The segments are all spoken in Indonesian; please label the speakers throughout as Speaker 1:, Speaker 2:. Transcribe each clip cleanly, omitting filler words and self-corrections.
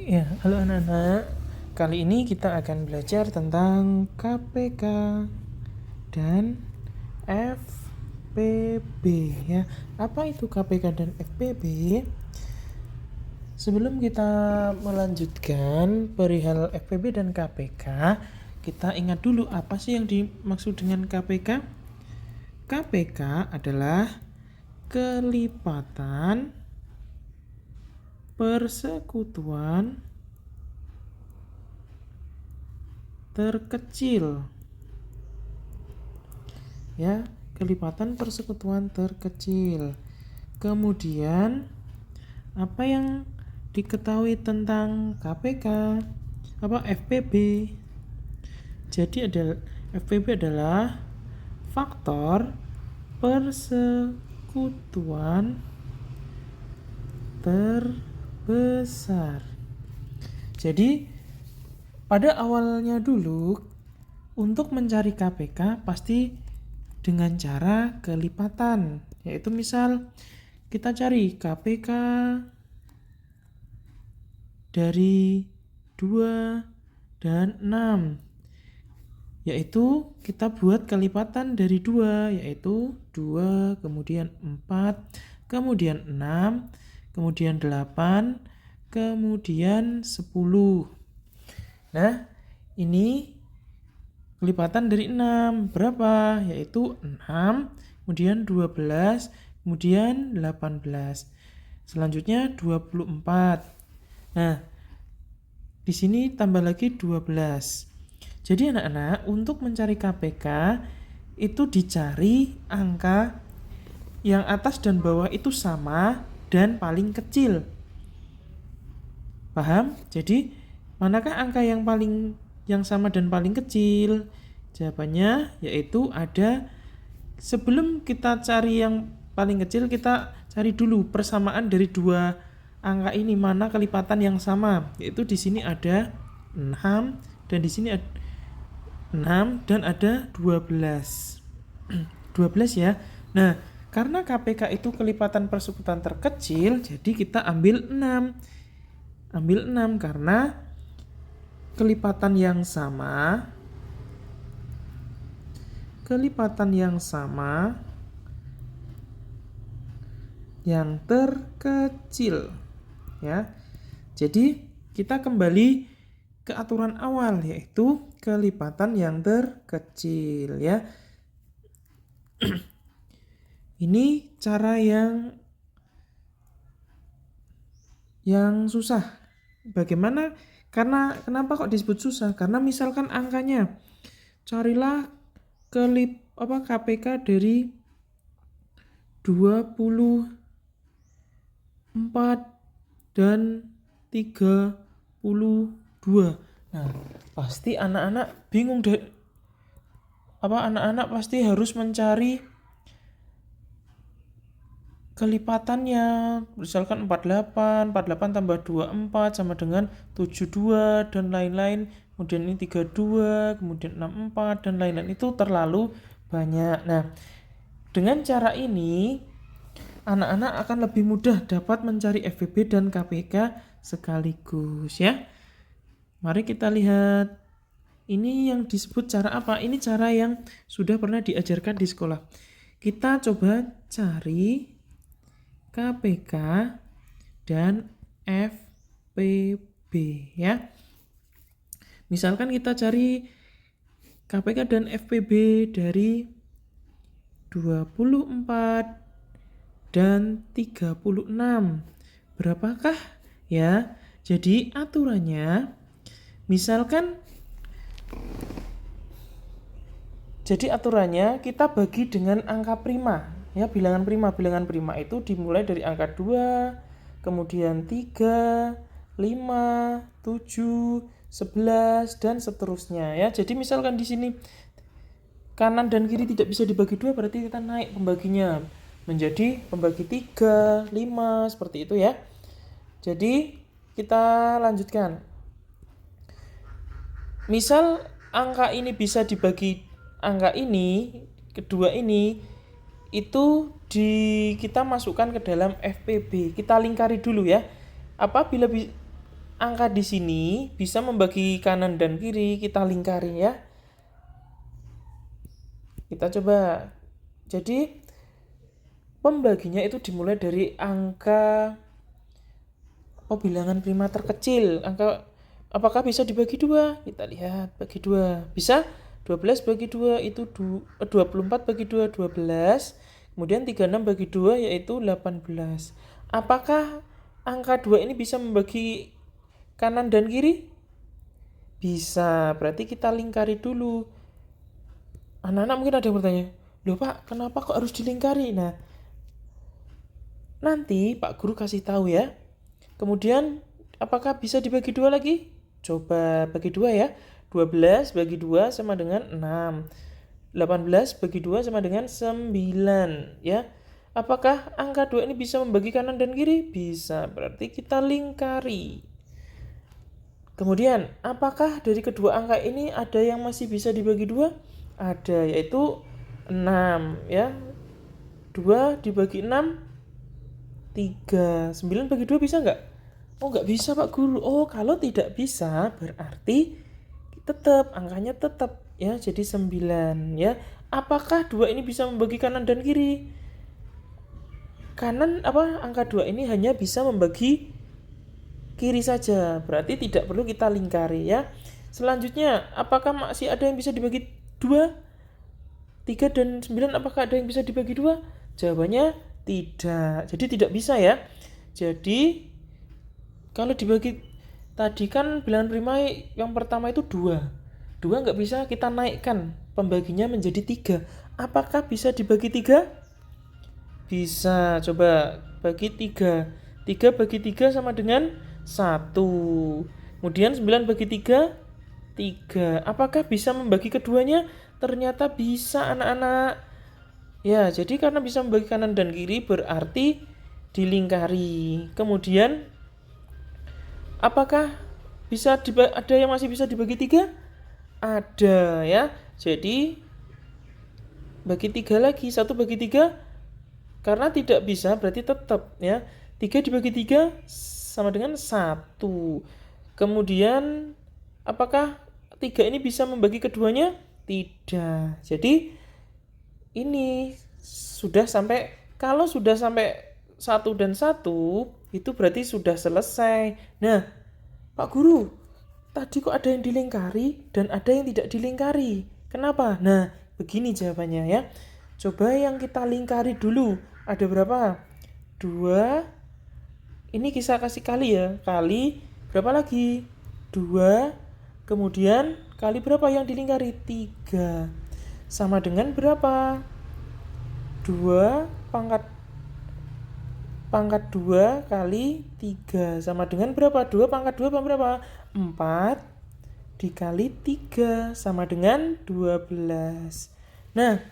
Speaker 1: Ya, halo anak-anak. Kali ini kita akan belajar tentang KPK dan FPB ya. Apa itu KPK dan FPB? Sebelum kita melanjutkan perihal FPB dan KPK, kita ingat dulu apa sih yang dimaksud dengan KPK? KPK adalah kelipatan persekutuan terkecil, ya, kelipatan persekutuan terkecil. Kemudian apa yang diketahui tentang KPK, FPB? Jadi FPB adalah faktor persekutuan terbesar. Jadi pada awalnya dulu, untuk mencari KPK pasti dengan cara kelipatan, yaitu misal kita cari KPK dari 2 dan 6, yaitu kita buat kelipatan dari 2, yaitu 2, kemudian 4, kemudian 6, kemudian 8, kemudian 10. Nah, ini kelipatan dari 6 berapa? Yaitu 6, kemudian 12, kemudian 18. Selanjutnya 24. Nah, di sini tambah lagi 12. Jadi anak-anak, untuk mencari KPK itu dicari angka yang atas dan bawah itu sama dan paling kecil. Paham? Jadi manakah angka yang sama dan paling kecil? Jawabannya yaitu ada, sebelum kita cari yang paling kecil, kita cari dulu persamaan dari dua angka ini, mana kelipatan yang sama. Yaitu di sini ada 6 dan di sini ada 6 dan ada 12. 12 ya. Nah, karena KPK itu kelipatan persekutuan terkecil, jadi kita ambil 6. Ambil 6 karena kelipatan yang sama yang terkecil, ya. Jadi kita kembali ke aturan awal, yaitu kelipatan yang terkecil, ya. Ini cara yang susah. Bagaimana? Kenapa kok disebut susah? Karena misalkan angkanya, carilah KPK dari 24 dan 32. Nah, pasti anak-anak bingung deh. Anak-anak pasti harus mencari kelipatannya. Misalkan 48 tambah 24 sama dengan 72 dan lain-lain. Kemudian ini 32, kemudian 64 dan lain-lain. Itu terlalu banyak. Nah, dengan cara ini anak-anak akan lebih mudah dapat mencari FPB dan KPK sekaligus, ya. Mari kita lihat. Ini yang disebut cara apa? Ini cara yang sudah pernah diajarkan di sekolah. Kita coba cari KPK dan FPB, ya. Misalkan kita cari KPK dan FPB dari 24 dan 36. Berapakah? Ya. Jadi aturannya kita bagi dengan angka prima, ya, bilangan prima. Bilangan prima itu dimulai dari angka 2, kemudian 3, 5, 7, 11 dan seterusnya, ya. Jadi misalkan di sini kanan dan kiri tidak bisa dibagi 2, berarti kita naik pembaginya menjadi pembagi 3, 5, seperti itu, ya. Jadi kita lanjutkan. Misal angka ini bisa dibagi angka ini, kedua ini, itu kita masukkan ke dalam FPB. Kita lingkari dulu, ya. Apabila angka di sini bisa membagi kanan dan kiri, kita lingkari ya. Kita coba. Jadi pembaginya itu dimulai dari angka bilangan prima terkecil. Apakah bisa dibagi 2? Kita lihat, bagi 2. Bisa 12 bagi 2 itu 24 bagi 2, 12. Kemudian 36 bagi 2 yaitu 18. Apakah angka 2 ini bisa membagi kanan dan kiri? Bisa, berarti kita lingkari dulu. Anak-anak mungkin ada yang bertanya, loh Pak, kenapa kok harus dilingkari? Nah, nanti Pak Guru kasih tahu ya. Kemudian, apakah bisa dibagi 2 lagi? Coba bagi 2 ya. 12 bagi 2 sama dengan 6. 18 bagi 2 sama dengan 9 ya. Apakah angka 2 ini bisa membagi kanan dan kiri? Bisa, berarti kita lingkari. Kemudian, apakah dari kedua angka ini ada yang masih bisa dibagi 2? Ada, yaitu 6 ya. 2 dibagi 6 3. 9 bagi 2 bisa nggak? Oh, nggak bisa Pak Guru. Oh, kalau tidak bisa berarti tetap angkanya tetap ya, jadi 9 ya. Apakah 2 ini bisa membagi kanan dan kiri? Angka 2 ini hanya bisa membagi kiri saja, berarti tidak perlu kita lingkari ya. Selanjutnya, apakah masih ada yang bisa dibagi 2? 3 dan 9 apakah ada yang bisa dibagi 2? Jawabannya tidak. Jadi tidak bisa ya. Jadi kalau dibagi tadi kan bilangan prima yang pertama itu 2. 2 nggak bisa kita naikkan, pembaginya menjadi 3. Apakah bisa dibagi 3? Bisa. Coba bagi 3. 3 bagi 3 sama dengan 1. Kemudian 9 bagi 3, 3. Apakah bisa membagi keduanya? Ternyata bisa anak-anak. Ya, jadi karena bisa membagi kanan dan kiri berarti dilingkari. Kemudian apakah ada yang masih bisa dibagi 3? Ada ya. Jadi bagi 3 lagi, 1 bagi 3. Karena tidak bisa berarti tetap ya. 3 dibagi 3 sama dengan 1. Kemudian apakah 3 ini bisa membagi keduanya? Tidak. Jadi ini kalau sudah sampai 1 dan 1 itu berarti sudah selesai. Nah, Pak Guru, tadi kok ada yang dilingkari dan ada yang tidak dilingkari. Kenapa? Nah, begini jawabannya ya. Coba yang kita lingkari dulu. Ada berapa? 2. Ini kisah kasih kali ya. Kali berapa lagi? 2. Kemudian kali berapa yang dilingkari? 3. Sama dengan berapa? 2 pangkat 2 kali 3 sama dengan berapa? 2 pangkat 2 berapa? 4 dikali 3 sama dengan 12. Nah,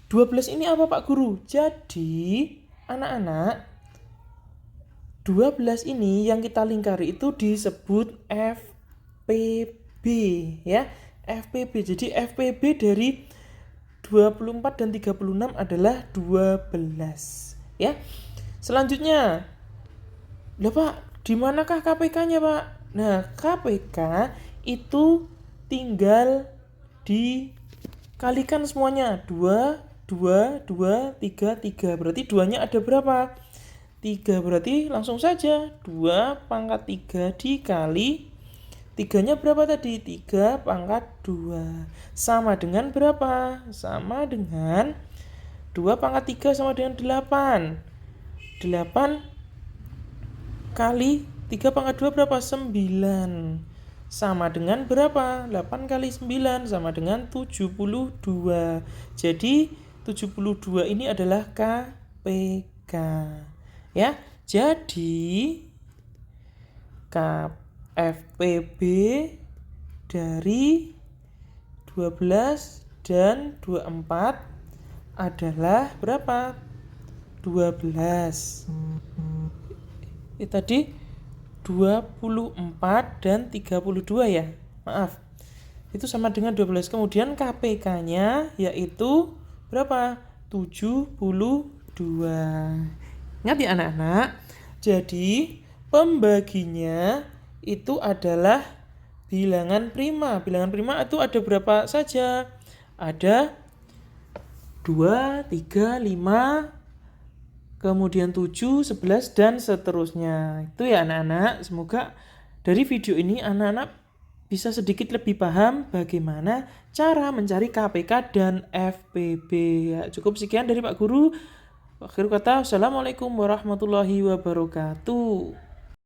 Speaker 1: 12 ini apa Pak Guru? Jadi anak-anak, 12 ini yang kita lingkari itu disebut FPB ya. FPB. Jadi FPB dari 24 dan 36 adalah 12 ya. Selanjutnya, lah Pak, di manakah KPK-nya Pak? Nah, KPK itu tinggal dikalikan semuanya. 2, 2, 2, 3, 3. Berarti 2-nya ada berapa? 3. Berarti langsung saja 2 pangkat 3 dikali 3-nya berapa tadi? 3 pangkat 2. Sama dengan berapa? Sama dengan 2 pangkat 3 sama dengan 8. 8 kali 3 pangkat 2 berapa? 9. Sama dengan berapa? 8 kali 9 sama dengan 72. Jadi 72 ini adalah KPK. Ya, jadi FPB dari 12 dan 24 adalah berapa? 12. Ini tadi 24 dan 32 ya. Maaf. Itu sama dengan 12. Kemudian KPK-nya yaitu berapa? 72. Ingat ya anak-anak? Jadi pembaginya itu adalah bilangan prima. Bilangan prima itu ada berapa saja? Ada 2, 3, 5, kemudian 7, 11, dan seterusnya. Itu ya anak-anak. Semoga dari video ini anak-anak bisa sedikit lebih paham bagaimana cara mencari KPK dan FPB. Ya, cukup sekian dari Pak Guru. Akhir kata, Assalamualaikum warahmatullahi wabarakatuh.